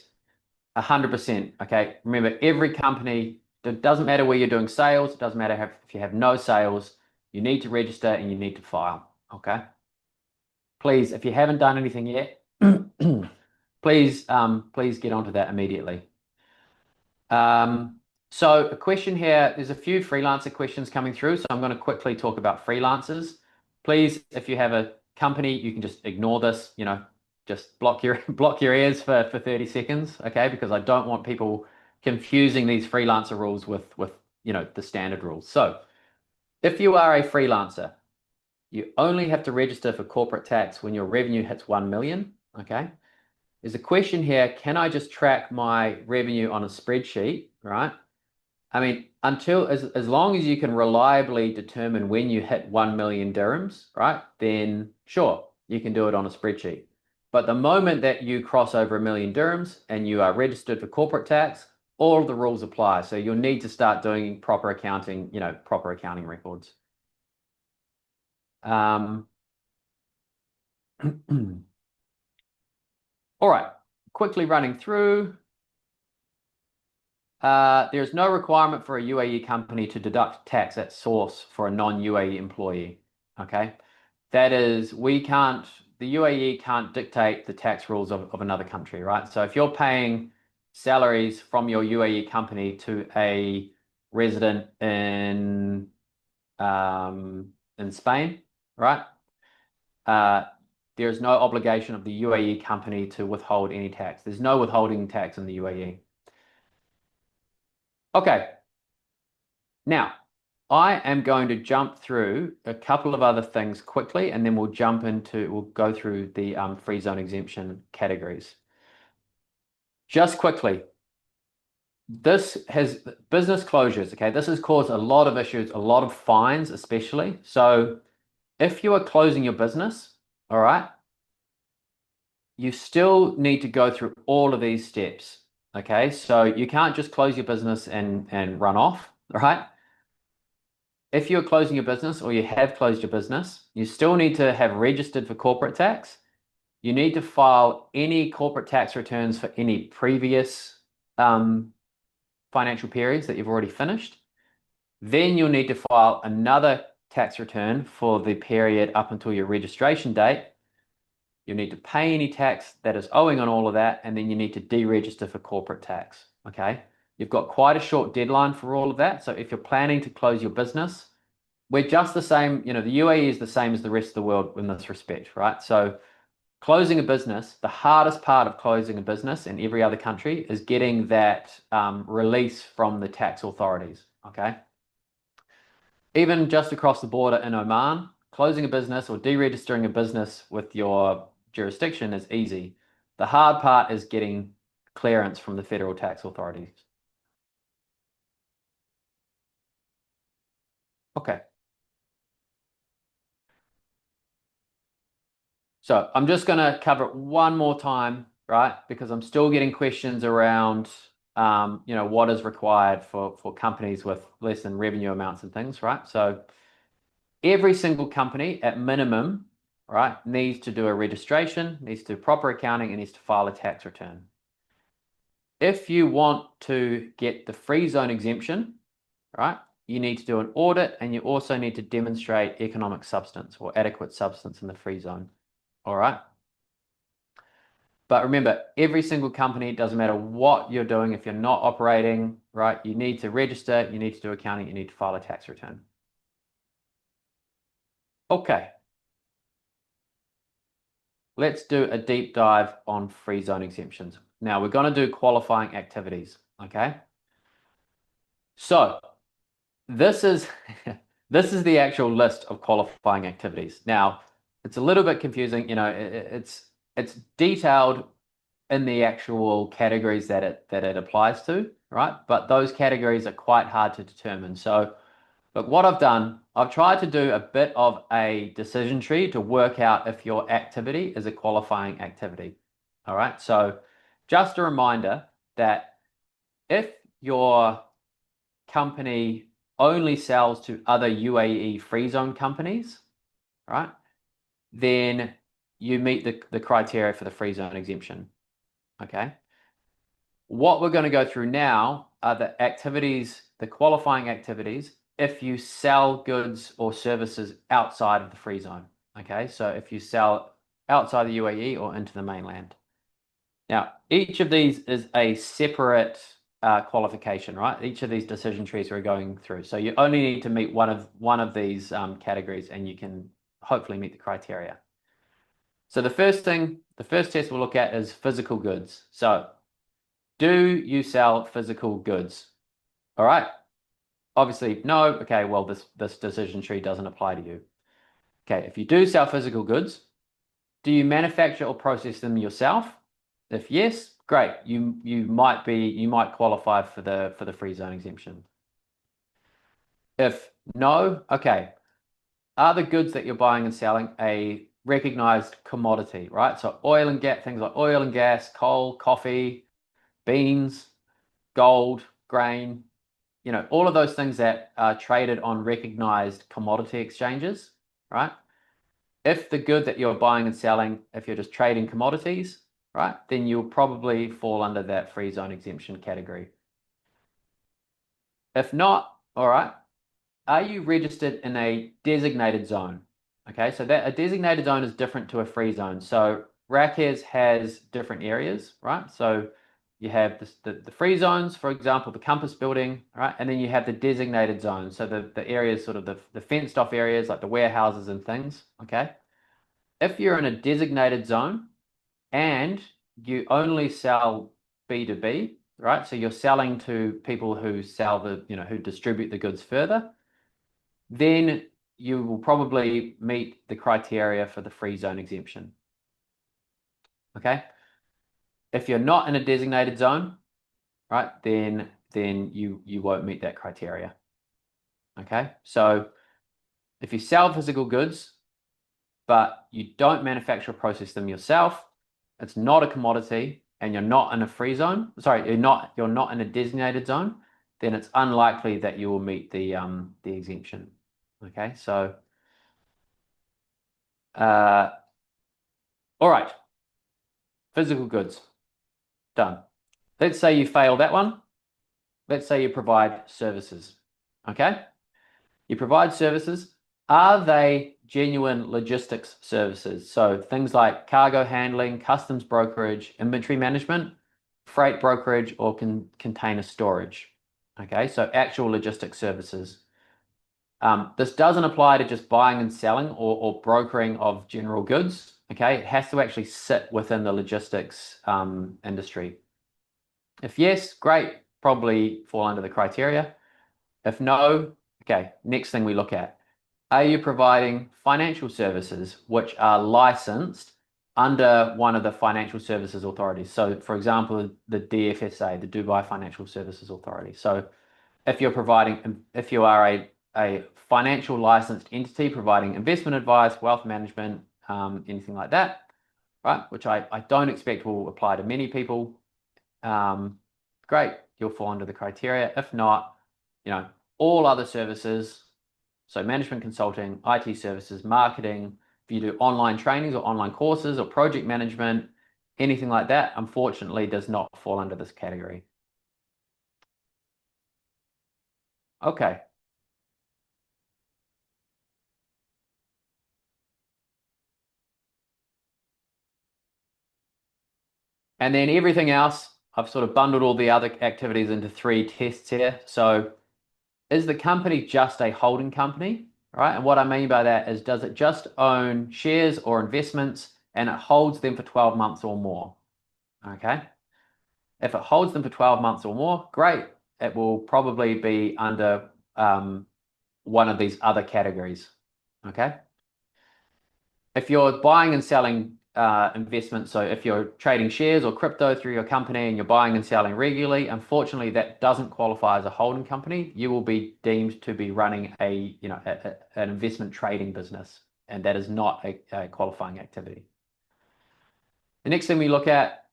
100%. Okay. Remember, every company, it doesn't matter where you're doing sales. It doesn't matter if you have no sales, you need to register and you need to file. Okay. Please, if you haven't done anything yet, please get onto that immediately. So a question here, there's a few freelancer questions coming through, so I'm going to quickly talk about freelancers. Please, if you have a company, you can just ignore this, just block your ears for 30 seconds, okay? Because I don't want people confusing these freelancer rules with the standard rules. So if you are a freelancer, you only have to register for corporate tax when your revenue hits 1 million, okay? There's a question here, can I just track my revenue on a spreadsheet, right? I mean, as long as you can reliably determine when you hit 1 million dirhams, right? Then sure, you can do it on a spreadsheet. But the moment that you cross over 1 million dirhams and you are registered for corporate tax, all of the rules apply. So you'll need to start doing proper accounting, proper accounting records. All right, quickly running through. There's no requirement for a UAE company to deduct tax at source for a non-UAE employee. Okay, that is, the UAE can't dictate the tax rules of another country, right? So if you're paying salaries from your UAE company to a resident in in Spain, right? There is no obligation of the UAE company to withhold any tax. There's no withholding tax in the UAE. Okay. Now, I am going to jump through a couple of other things quickly, and then we'll go through the free zone exemption categories. Just quickly, this has business closures. Okay, this has caused a lot of issues, a lot of fines, especially. So if you are closing your business, all right, you still need to go through all of these steps. Okay, so you can't just close your business and run off, all right? If you're closing your business or you have closed your business, you still need to have registered for corporate tax. You need to file any corporate tax returns for any previous financial periods that you've already finished. Then you'll need to file another tax return for the period up until your registration date. You need to pay any tax that is owing on all of that, and then you need to deregister for corporate tax. Okay. You've got quite a short deadline for all of that. So if you're planning to close your business, we're just the same, the UAE is the same as the rest of the world in this respect, right? So closing a business, the hardest part of closing a business in every other country is getting that release from the tax authorities, okay? Even just across the border in Oman, closing a business or deregistering a business with your jurisdiction is easy. The hard part is getting clearance from the federal tax authorities. Okay. So I'm just going to cover it one more time, right? Because I'm still getting questions around, what is required for companies with less than revenue amounts and things, right? So every single company at minimum, right, needs to do a registration, needs to do proper accounting, and needs to file a tax return. If you want to get the free zone exemption, right, you need to do an audit, and you also need to demonstrate economic substance or adequate substance in the free zone. All right. But remember, every single company, it doesn't matter what you're doing, if you're not operating, right, you need to register, you need to do accounting, you need to file a tax return. Okay. Let's do a deep dive on free zone exemptions. Now, we're going to do qualifying activities, okay? So, this is this is the actual list of qualifying activities. Now, it's a little bit confusing, it's detailed in the actual categories that it applies to, right? But those categories are quite hard to determine. So, look, what I've done, I've tried to do a bit of a decision tree to work out if your activity is a qualifying activity. All right. So, just a reminder that if your company only sells to other UAE free zone companies, right, then you meet the criteria for the free zone exemption. Okay. What we're going to go through now are the activities, the qualifying activities, if you sell goods or services outside of the free zone. Okay, so if you sell outside the UAE or into the mainland. Now, each of these is a separate qualification, right? Each of these decision trees we're going through. So you only need to meet one of these categories, and you can hopefully meet the criteria. So the first test we'll look at is physical goods. So do you sell physical goods? All right. Obviously, no. Okay, well, this decision tree doesn't apply to you. Okay, if you do sell physical goods, do you manufacture or process them yourself? If yes, great. You might qualify for the free zone exemption. If no, okay. Are the goods that you're buying and selling a recognized commodity, right? So oil and gas, things like oil and gas, coal, coffee, beans, gold, grain, all of those things that are traded on recognized commodity exchanges, right? If the good that you're buying and selling, if you're just trading commodities, right, then you'll probably fall under that free zone exemption category. If not, all right, are you registered in a designated zone? Okay, so that a designated zone is different to a free zone. So RACES has different areas, right? So you have the free zones, for example, the campus building, right? And then you have the designated zones. So the areas, sort of the fenced off areas like the warehouses and things, okay? If you're in a designated zone and you only sell B2B, right? So you're selling to people who sell who distribute the goods further, then you will probably meet the criteria for the free zone exemption. Okay. If you're not in a designated zone, right, then you won't meet that criteria. Okay. So if you sell physical goods, but you don't manufacture or process them yourself, it's not a commodity, and you're not in a free zone, sorry, you're not in a designated zone, then it's unlikely that you will meet the exemption. Okay, so all right, physical goods, done. Let's say you fail that one. Let's say you provide services. Okay, you provide services. Are they genuine logistics services? So things like cargo handling, customs brokerage, inventory management, freight brokerage, or container storage. Okay, so actual logistics services. This doesn't apply to just buying and selling or brokering of general goods. Okay, it has to actually sit within the logistics industry. If yes, great, probably fall under the criteria. If no, okay, next thing we look at. Are you providing financial services which are licensed under one of the financial services authorities? So, for example, the DFSA, the Dubai Financial Services Authority. So, if you are a financial licensed entity providing investment advice, wealth management, anything like that, right? Which I don't expect will apply to many people. Great, you'll fall under the criteria. If not, all other services, so management consulting, IT services, marketing, if you do online trainings or online courses or project management, anything like that, unfortunately, does not fall under this category. Okay. And then everything else, I've sort of bundled all the other activities into 3 tests here. So is the company just a holding company, right? And what I mean by that is, does it just own shares or investments and it holds them for 12 months or more? Okay. If it holds them for 12 months or more, great. It will probably be under one of these other categories. Okay. If you're buying and selling investments, so if you're trading shares or crypto through your company and you're buying and selling regularly, unfortunately, that doesn't qualify as a holding company. You will be deemed to be running an investment trading business, and that is not a qualifying activity. The next thing we look at,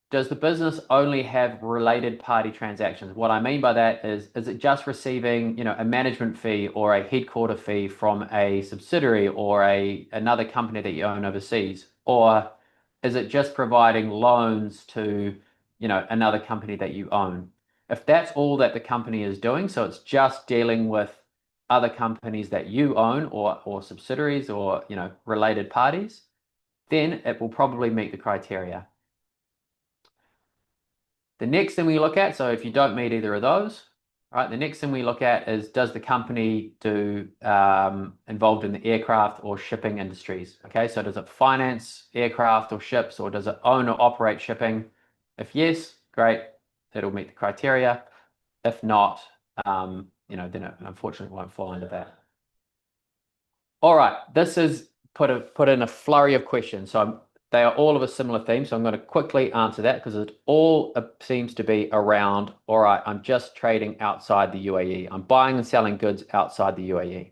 does the business only have related party transactions? What I mean by that is it just receiving, a management fee or a headquarter fee from a subsidiary or another company that you own overseas? Or is it just providing loans to, another company that you own? If that's all that the company is doing, so it's just dealing with other companies that you own or subsidiaries or, related parties, then it will probably meet the criteria. The next thing we look at, so if you don't meet either of those, right, the next thing we look at is, does the company involved in the aircraft or shipping industries? Okay, so does it finance aircraft or ships, or does it own or operate shipping? If yes, great, that'll meet the criteria. If not, then it unfortunately won't fall under that. All right, this is put in a flurry of questions. So they are all of a similar theme. So I'm going to quickly answer that because it all seems to be around, all right, I'm just trading outside the UAE. I'm buying and selling goods outside the UAE.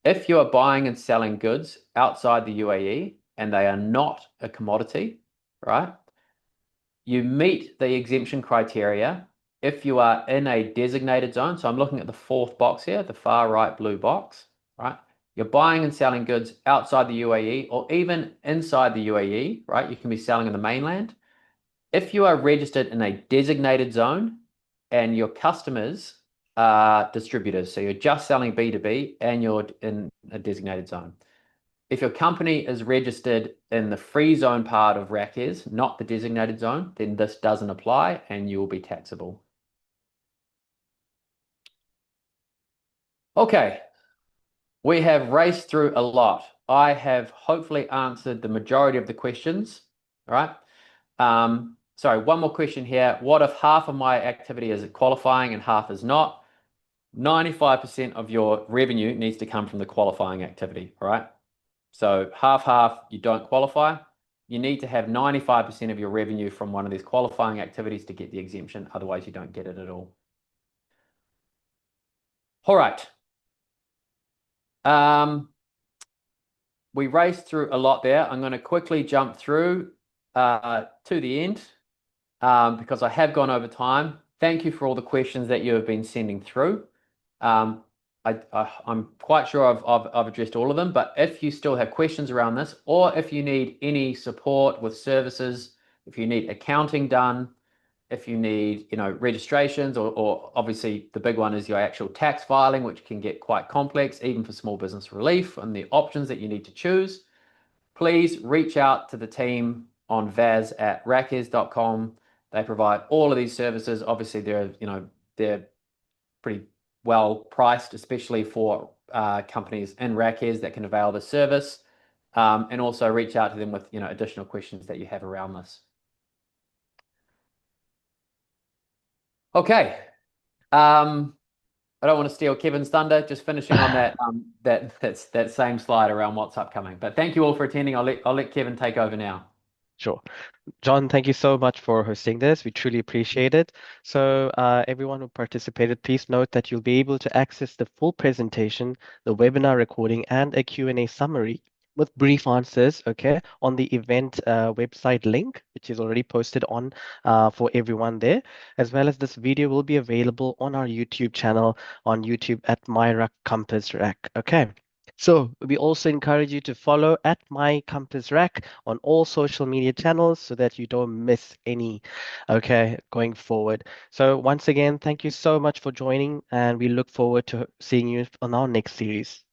If you are buying and selling goods outside the UAE and they are not a commodity, right, you meet the exemption criteria if you are in a designated zone. So I'm looking at the 4th box here, the far right blue box, right? You're buying and selling goods outside the UAE or even inside the UAE, right? You can be selling in the mainland. If you are registered in a designated zone and your customers are distributors, so you're just selling B2B and you're in a designated zone. If your company is registered in the free zone part of RACES, not the designated zone, then this doesn't apply and you will be taxable. Okay, we have raced through a lot. I have hopefully answered the majority of the questions. All right. Sorry, one more question here. What if half of my activity is qualifying and half is not? 95% of your revenue needs to come from the qualifying activity. All right. So half, you don't qualify. You need to have 95% of your revenue from one of these qualifying activities to get the exemption. Otherwise, you don't get it at all. All right. We raced through a lot there. I'm going to quickly jump through to the end because I have gone over time. Thank you for all the questions that you have been sending through. I'm quite sure I've addressed all of them, but if you still have questions around this, or if you need any support with services, if you need accounting done, if you need, registrations, or obviously the big one is your actual tax filing, which can get quite complex, even for small business relief, and the options that you need to choose, please reach out to the team on vaz@races.com. They provide all of these services. Obviously, they're pretty well priced, especially for companies in RACES that can avail the service, and also reach out to them with additional questions that you have around this. Okay. I don't want to steal Kevin's thunder. Just finishing on that same slide around what's upcoming. But thank you all for attending. I'll let Kevin take over now. Sure. John, thank you so much for hosting this. We truly appreciate it. So, everyone who participated, please note that you'll be able to access the full presentation, the webinar recording, and a Q&A summary with brief answers, okay, on the event website link, which is already posted on for everyone there, as well as this video will be available on our YouTube channel on YouTube at Myra Compass Rack, okay? So we also encourage you to follow at My Compass Rack on all social media channels so that you don't miss any, okay, going forward. So once again, thank you so much for joining, and we look forward to seeing you on our next series.